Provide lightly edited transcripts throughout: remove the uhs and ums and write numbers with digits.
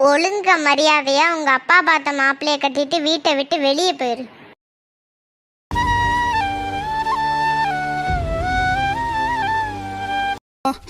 ஒழுங்க மரியாதையா உங்க அப்பா பார்த்த மாப்பிள்ளைய கட்டிட்டு வீட்டை விட்டு வெளியே போயிரு.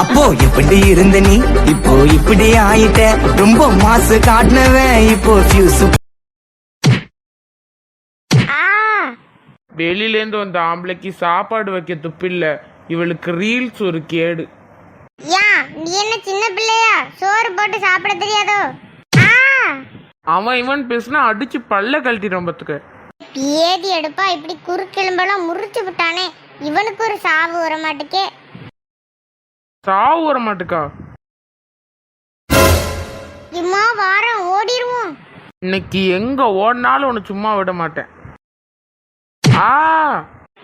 அப்போ எப்படி இருந்த நீ இப்போ இப்படி ஆயிட்ட, ரொம்ப மாசு காட்டினவன் இப்போ ஃபியூஸ். வெளியிலேருந்து வந்த ஆம்பளைக்கு சாப்பாடு வைக்க துப்பில்ல, இவளுக்கு ரீல்ஸ் ஒரு கேடு. நீ என்ன சின்ன பிள்ளையா? சோறு போட்டு சாப்பிட தெரியாதோ? அவன் இவன் பேசினா அடிச்சு பல்ல கழட்டிடும் பத்துக்க. ஏதி எடுப்பா இப்படி குறுக்கெலும்பெல்லாம் முறிச்சு விட்டானே, இவனுக்கு ஒரு சாவு வர மாட்டுக்கே. சாவு வர மாட்டுக்கா? இம்மா வாரம் ஓடிடுவோம். இன்னைக்கு எங்க ஓடினாலும் உன்னை சும்மா விட மாட்டேன்.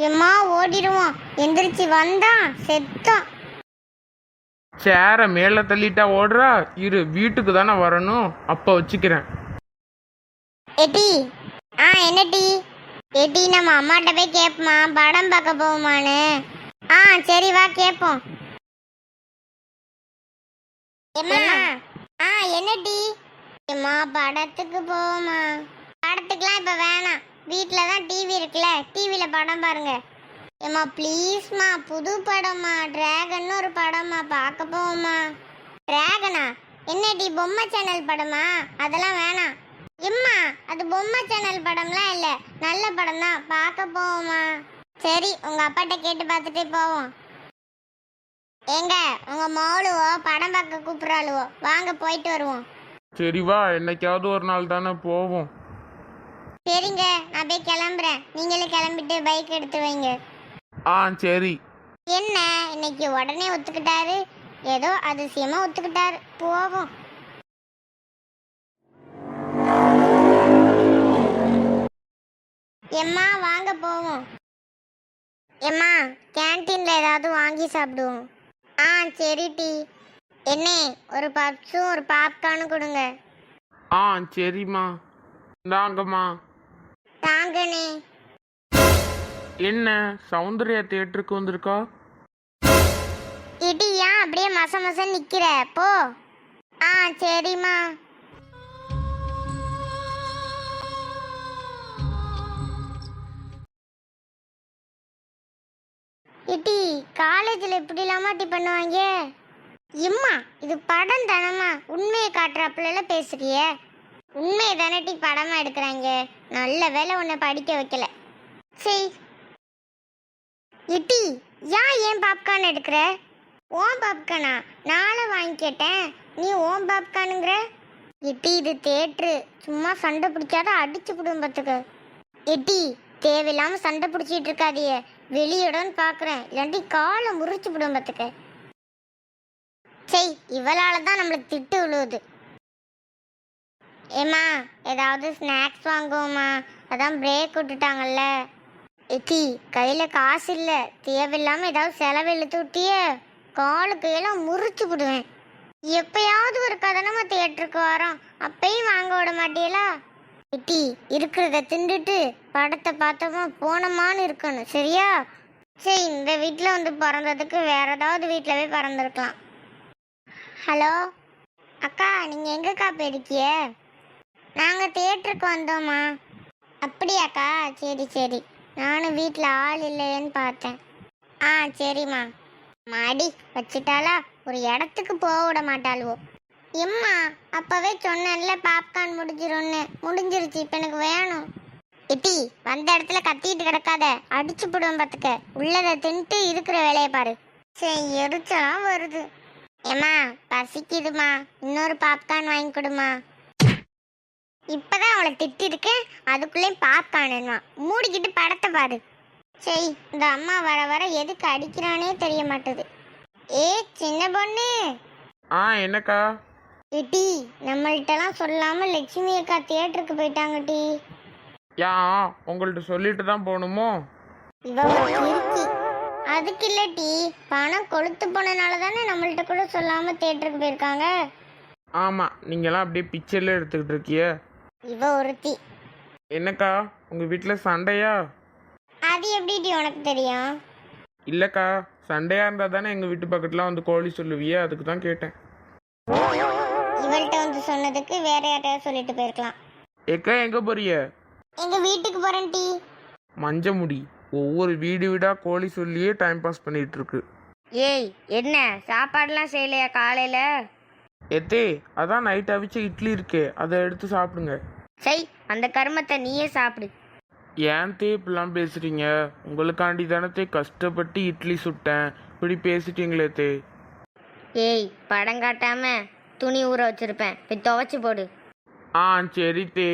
எம்மா ஓடிடுவோம். எந்திரிச்சு வந்தான் செத்தான். சேர மேல தள்ளிட்டா ஓடுறா. இரு, வீட்டுக்கு தானே வரணும், அப்ப வச்சுக்கிறேன். எட்டி என்னடி எட்டி, நம்ம அம்மாட்ட போய் கேட்போமா படம் பார்க்க போவோமான்னு? சரி வா கேட்போம். என்னடி? எம்மா படத்துக்கு போவோமா? படத்துக்குலாம் இப்ப வேணாம், வீட்டில் தான் டிவி இருக்குல்ல, டிவியில் படம் பாருங்க. ஏம்மா ப்ளீஸ்மா, புது படம்மா, டிராகன் ஒரு படமா, பார்க்க போவோம்மா. டிராகனா? என்னடி பொம்மை சேனல் படமா? அதெல்லாம் வேணாம். எம்மா அது பொம்மை சேனல் படம்லாம் இல்லை, நல்ல படம் தான், பார்க்க போவோம்மா. சரி உங்க அப்பாட்ட கேட்டு பார்த்துட்டே போவோம். ஏங்க உங்க மோளுவோ படம் பார்க்க கூப்பிட்றாளுவோ, வாங்க போயிட்டு வருவோம். சரி வா, என்னைக்காவது ஒரு நாள் தானே போவோம். சரிங்க நான் போய் கிளம்புறேன், நீங்களும் கிளம்பிட்டு பைக் எடுத்து வைங்க. சரி. என்ன இன்னைக்கு உடனே ஒத்துக்கிட்டாரு, ஏதோ அதிசயமா ஒத்துக்கிட்டாரு, போவோம். எம்மா வாங்க போவோம். எம்மா கேன்டீன்ல ஏதாவது வாங்கி சாப்பிடுவோம். சரி டி. என்ன ஒரு பப்ஸும் ஒரு பாப்கார்னும் கொடுங்க. சரிம்மா, தாங்கம்மா. தாங்கண்ணே. என்ன சௌந்தர்யா தியேட்டருக்கு வந்திருக்கா? இடி ஏன் அப்படியே மச மச நிக்கிற? போ. சரிம்மா. இட்டி காலேஜில் இப்படி இல்லாமாட்டி பண்ணுவாங்க? இம்மா இது படம் தானம்மா, உண்மையை காட்டுறாப்புல பேசுறிய? உண்மையை தானட்டி படமா எடுக்கிறாங்க. நல்ல வேலை உன்னை படிக்க வைக்கல. சரி இட்டி ஏன் பாப்கார்ன் எடுக்கிற? ஓம் பாப்கார்னா? நாளை வாங்கி கேட்டேன், நீ ஓம் பாப்கார்னுங்கிற. இட்டி இது தேட்ரு, சும்மா சண்டை பிடிக்காத அடிச்சு குடும்பத்துக்கு. இட்டி தேவையில்லாம சண்டை பிடிச்சிட்டு இருக்காதிய, வெளியிடன்னு பாக்குறேன், இல்லாட்டி காலை முறிச்சு குடும்பத்துக்கு. சரி இவளால தான் நம்மளுக்கு திட்டு விழுவுது. ஏமா ஏதாவது ஸ்நாக்ஸ் வாங்குவோமா? அதான் பிரேக் விட்டுட்டாங்கல்ல. எட்டி கையில காசு இல்ல, தேவையில்லாம ஏதாவது செலவு இழுத்து விட்டிய, காலுக்கு எல்லாம் முறிச்சு விடுவேன். எப்பயாவது ஒரு கதனமா தியேட்டருக்கு வரோம், அப்பயும் வாங்க விட மாட்டியலா? எட்டி இருக்கிறத திண்டுட்டு படத்தை பார்த்தோமா போனோமான்னு இருக்கணும், சரியா? சரி இந்த வீட்டில் வந்து பிறந்ததுக்கு வேற ஏதாவது வீட்டில் போய் பிறந்திருக்கலாம். ஹலோ அக்கா, நீங்கள் எங்கக்கா போயிருக்கிய? நாங்கள் தியேட்டருக்கு வந்தோம்மா. அப்படியாக்கா? சரி சரி, நானும் வீட்டில் ஆள் இல்லையேன்னு பார்த்தேன். சரிம்மா. மாடி வச்சுட்டாலா, ஒரு இடத்துக்கு போக விட மாட்டாளுவோ. எம்மா அப்பவே சொன்னேன்ல பாப்கார்ன் முடிஞ்சிரும்னு, முடிஞ்சிருச்சு, இப்போ எனக்கு வேணும். எட்டி வந்த இடத்துல கத்திட்டு கிடக்காத, அடிச்சு போடுவோம் பார்த்துக்க. உள்ளதை தின்ட்டு இருக்கிற வேலையை பாரு. சரி எரிச்சலாம் வருது. ஏம்மா பசிக்குதுமா, இன்னொரு பாப்கார்ன் வாங்கி கொடுமா. இப்பதான் அவளை திட்டிருக்கேன், அதுக்குள்ளேயும் பாப்கார்னுமா. மூடிக்கிட்டு படத்தை பாரு. சரி இந்த அம்மா வர வர எதுக்கு அடிக்கிறானே தெரிய மாட்டுது. சின்ன பொண்ணு. என்னக்கா? டி நம்மள்கிட்டலாம் சொல்லாம லட்சுமி அக்கா தியேட்டருக்கு போயிட்டாங்க டி. உங்கள்ட்ட சொல்லிட்டு தான் போகணுமோ? அதுக்கு இல்ல டி, பணம் கொளுத்து போனனால தானே நம்மள்ட்ட கூட சொல்லாம தியேட்டருக்கு போயிருக்காங்க. ஆமா, நீங்கெல்லாம் அப்படியே பிக்சர்ல எடுத்துக்கிட்டு இருக்கிய. இவ ஒருத்தி. என்னக்கா உங்க வீட்டுல சண்டையா? அது எப்படி டி உனக்கு தெரியும்? இல்லக்கா, சண்டையா இருந்தா தானே எங்க வீட்டு பக்கத்துல வந்து கோழி சொல்லுவிய, அதுக்கு தான் கேட்டேன். இவ இவள்கிட்ட வந்து சொன்னதுக்கு வேற யார்ட்டையாவது சொல்லிட்டு போயிருக்கலாம். ஏக்கா எங்க போறிய? எங்க வீட்டுக்கு போறேன் டீ. மஞ்ச முடி ஒவ்வொரு வீடு வீடா கோழி சொல்லியே டைம் பாஸ் பண்ணிட்டு இருக்கு. ஏய் என்ன சாப்பாடுலாம் செய்யலையா காலையில? எத்தே அதான் நைட் அவிச்ச இட்லி இருக்கே, அதை எடுத்து சாப்பிடுங்க. சரி அந்த கருமத்தை நீயே சாப்பிடு. ஏன் தே இப்படிலாம் பேசுறீங்க? உங்களுக்காண்டி தானே கஷ்டப்பட்டு இட்லி சுட்டேன், இப்படி பேசிட்டீங்களே தே. ஏய் படம் காட்டாம துணி ஊற வச்சிருப்பேன், போய் துவைச்சு போடு. ஆ சரி தே.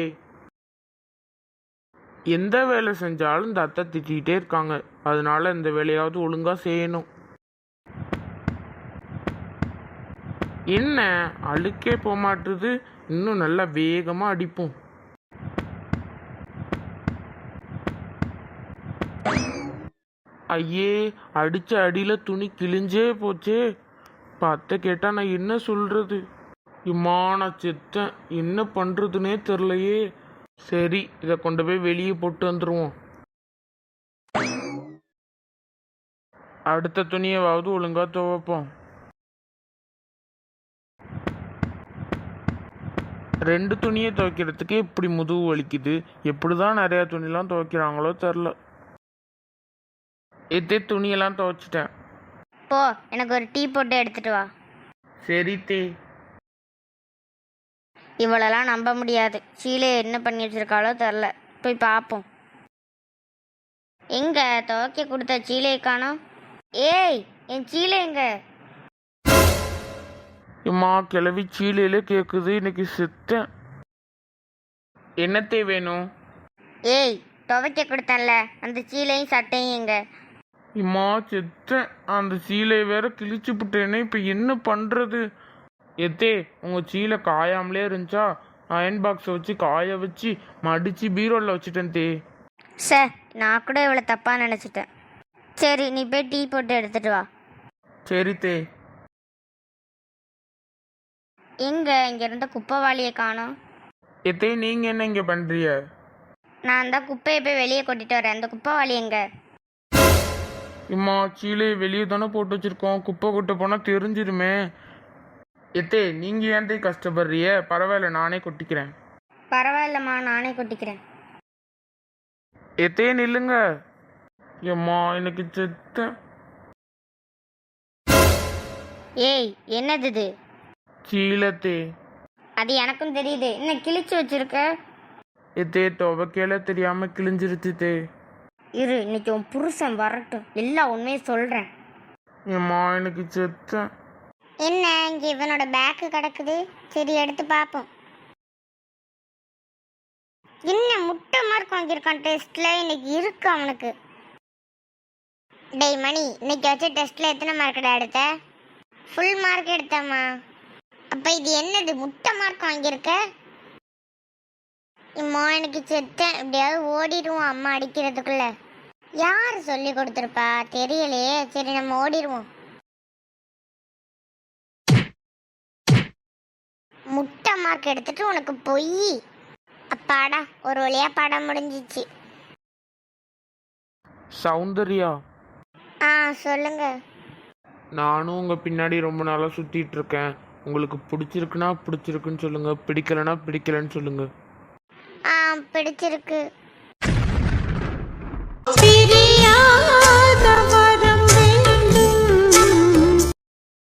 எந்த வேலை செஞ்சாலும் இந்த அத்தை திட்டிகிட்டே இருக்காங்க, அதனால இந்த வேலையாவது ஒழுங்கா செய்யணும். என்ன அழுக்கே போக மாட்டுது, இன்னும் நல்லா வேகமா அடிப்போம். ஐயே அடிச்ச அடியில துணி கிழிஞ்சே போச்சே. அத்தை கேட்டா நான் என்ன சொல்றது? இம்மான செத்தேன், என்ன பண்றதுன்னே தெரிலையே. சரி இதை கொண்டு போய் வெளியே போட்டு வந்துடுவோம். அடுத்த துணியவாவது ஒழுங்கா துவைப்போம். 2 துணியை துவைக்கிறதுக்கு இப்படி முதுகு வலிக்குது. எப்படிதான் நிறைய துணிலாம் துவைக்கிறாங்களோ தெரில. இதே துணியெல்லாம் துவைச்சிட்டேன். போ எனக்கு ஒரு டீ போட்டு எடுத்துட்டு வா. சரி தே. இவளெல்லாம் நம்ப முடியாது, சீலை என்ன பண்ணி வச்சிருக்காளோ தெரில, போய் பார்ப்போம். எங்க துவைக்க கொடுத்த சீலையை காணோம். ஏய் என் சீலை எங்க? இம்மா கிளவி சீலையில கேட்குது, இன்னைக்கு செத்தேன். என்னத்தே வேணும்? ஏய் துவைக்க கொடுத்தேன்ல அந்த சீலையும் சட்டையும் எங்க? இம்மா செத்தேன், அந்த சீலையை வேற கிழிச்சு விட்டேனே, இப்போ என்ன பண்ணுறது? எத்தே உங்கள் சீலை காயாமலே இருந்துச்சா, அயன் பாக்ஸை வச்சு காய வச்சு மடித்து பீரோவில் வச்சுட்டேன் தே. சார் நான் கூட இவ்வளோ தப்பாக நினச்சிட்டேன். சரி நீ போய் டீ போட்டு எடுத்துட்டு வா. சரி தே. எங்க இங்க இருந்த குப்பைவாளியை காணோம். எத்தே நீங்கள் என்ன இங்கே பண்ணுறிய? நான் அந்த குப்பையை போய் வெளியே கொட்டிட்டு வரேன், அந்த குப்பைவாளி எங்க? இம்மா சீலையை வெளியே தானே போட்டு வச்சுருக்கோம், குப்பை கொட்ட போனால் தெரிஞ்சிருமே. எத்தே நீங்கள் ஏன் தே கஷ்டப்படுறிய? பரவாயில்ல நானே கொட்டிக்கிறேன். பரவாயில்லம்மா நானே கொட்டிக்கிறேன். எத்தே நில்லுங்க. எம்மா எனக்கு செத்தேன். ஏய் என்னது இது? சீலத்தே. அது எனக்கும் தெரியுது, என்ன கிழிச்சு வச்சிருக்க? எத்தே துவைக்கையில தெரியாமல் கிழிஞ்சிருச்சு தே. இரு இன்னைக்கு உன் புருஷன் வரட்டும், எல்லா உண்மையை சொல்கிறேன். எம்மா எனக்கு செத்தேன். என்ன இங்கே இவனோட பேக்கு கிடக்குது, சரி எடுத்து பார்ப்போம். என்ன முட்டை மார்க் வாங்கியிருக்கான் டெஸ்ட்ல, இன்னைக்கு இருக்கு அவனுக்கு. டேய் மணி, இன்னைக்கு வச்ச டெஸ்ட்ல எத்தனை மார்க்கடா எடுத்த? ஃபுல் மார்க் எடுத்தம்மா. அப்ப இது என்னது முட்டை மார்க் வாங்கியிருக்க? இம்மா எனக்கு செத்தேன், எப்படியாவது ஓடிடுவோம் அம்மா அடிக்கிறதுக்குள்ள. யார் சொல்லி கொடுத்துருப்பா தெரியலையே, சரி நம்ம ஓடிடுவோம். முட்டை மார்க் எடுத்துட்டு உனக்கு பொய். அப்பாடா ஒரு வழியா படம் முடிஞ்சிச்சு. சௌந்தர்யா, சொல்லுங்க. நானும் உங்கள் பின்னாடி ரொம்ப நாளாக சுற்றிட்டு இருக்கேன். உங்களுக்கு பிடிச்சிருக்குன்னா பிடிச்சிருக்குன்னு சொல்லுங்க, பிடிக்கலன்னா பிடிக்கலன்னு சொல்லுங்க. பிடிச்சிருக்கு.